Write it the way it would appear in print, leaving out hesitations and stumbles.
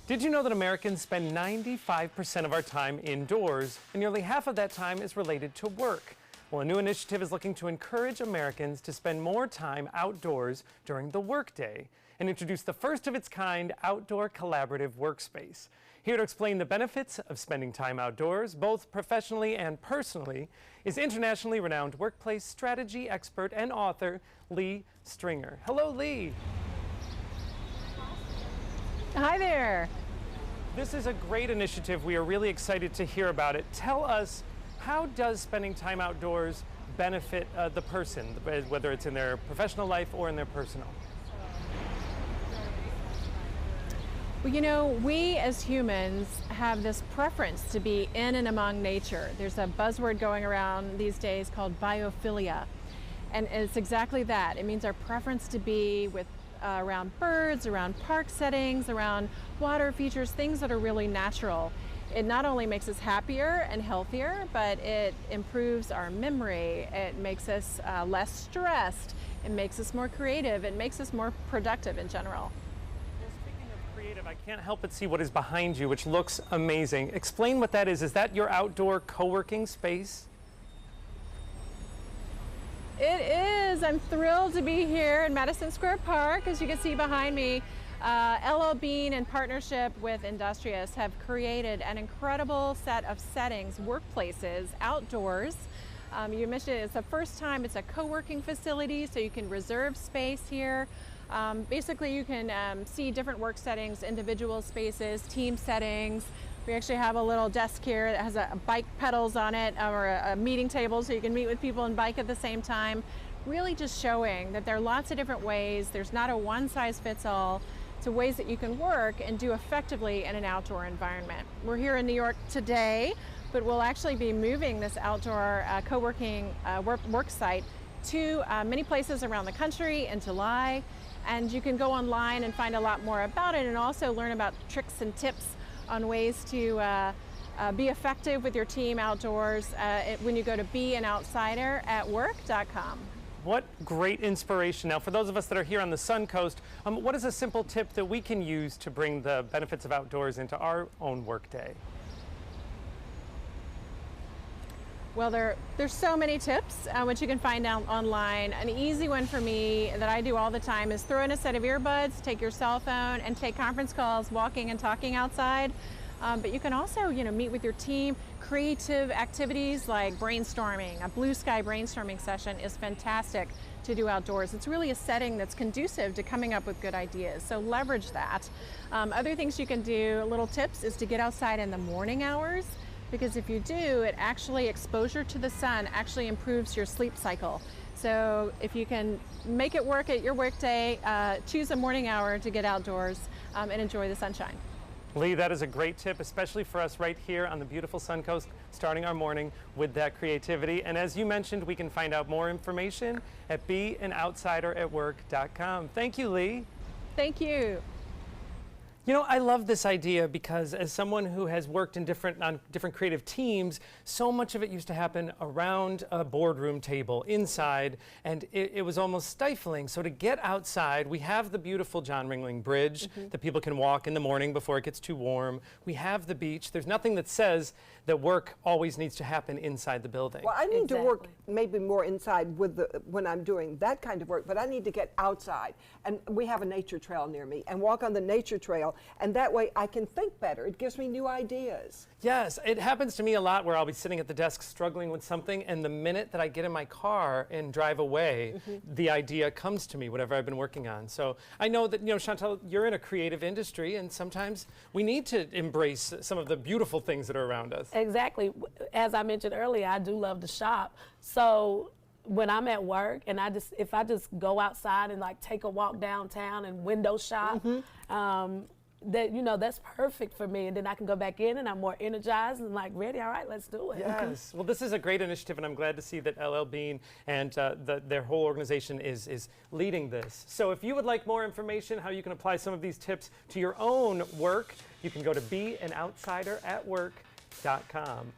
Did you know that Americans spend 95% of our time indoors, and nearly half of that time is related to work? Well, a new initiative is looking to encourage Americans to spend more time outdoors during the workday and introduce the first of its kind outdoor collaborative workspace. Here to explain the benefits of spending time outdoors, both professionally and personally, is internationally renowned workplace strategy expert and author Lee Stringer. Hello, Lee. Hi there. This is a great initiative. We are really excited to hear about it. Tell us, how does spending time outdoors benefit the person, whether it's in their professional life or in their personal? Well, you know, we as humans have this preference to be in and among nature. There's a buzzword going around these days called biophilia. And it's exactly that. It means our preference to be with around birds, around park settings, around water features, things that are really natural. It not only makes us happier and healthier, but it improves our memory. It makes us less stressed. It makes us more creative. It makes us more productive in general. Well, speaking of creative, I can't help but see what is behind you, which looks amazing. Explain what that is. Is that your outdoor co-working space? It is. I'm thrilled to be here in Madison Square Park. As you can see behind me, LL Bean, in partnership with Industrious, have created an incredible set of settings, workplaces, outdoors. You mentioned it's the first time it's a co-working facility, so you can reserve space here. Basically, you can see different work settings, individual spaces, team settings. We actually have a little desk here that has a bike pedals on it, or a meeting table, so you can meet with people and bike at the same time. Really just showing that there are lots of different ways. There's not a one-size-fits-all. It's ways that you can work and do effectively in an outdoor environment. We're here in New York today, but we'll actually be moving this outdoor co-working work site to many places around the country in July. And you can go online and find a lot more about it, and also learn about tricks and tips on ways to be effective with your team outdoors when you go to beanoutsideratwork.com. What great inspiration. Now, for those of us that are here on the Sun Coast, what is a simple tip that we can use to bring the benefits of outdoors into our own workday? Well, there's so many tips which you can find out online. An easy one for me that I do all the time is throw in a set of earbuds, take your cell phone, and take conference calls walking and talking outside. But you can also, meet with your team. Creative activities like brainstorming, a blue sky brainstorming session is fantastic to do outdoors. It's really a setting that's conducive to coming up with good ideas, so leverage that. Other things you can do, little tips, is to get outside in the morning hours. Because if you do, exposure to the sun actually improves your sleep cycle. So if you can make it work at your workday, choose a morning hour to get outdoors and enjoy the sunshine. Lee, that is a great tip, especially for us right here on the beautiful Sun Coast, starting our morning with that creativity. And as you mentioned, we can find out more information at beanoutsideratwork.com. Thank you, Lee. Thank you. You know, I love this idea because as someone who has worked in on different creative teams, so much of it used to happen around a boardroom table, inside, and it was almost stifling. So to get outside, we have the beautiful John Ringling Bridge that people can walk in the morning before it gets too warm. We have the beach. There's nothing that says that work always needs to happen inside the building. Well, I need to work maybe more inside when I'm doing that kind of work, but I need to get outside. And we have a nature trail near me, and walk on the nature trail. And that way I can think better. It gives me new ideas. Yes, it happens to me a lot where I'll be sitting at the desk struggling with something, and the minute that I get in my car and drive away, the idea comes to me, whatever I've been working on. So I know that, Chantal, you're in a creative industry, and sometimes we need to embrace some of the beautiful things that are around us. Exactly. As I mentioned earlier, I do love to shop. So when I'm at work and if I just go outside and take a walk downtown and window shop, that's perfect for me, and then I can go back in and I'm more energized and ready. All right, let's do it. Yes. Well, this is a great initiative, and I'm glad to see that LL Bean and their whole organization is leading this. So if you would like more information how you can apply some of these tips to your own work, you can go to beanoutsideratwork.com.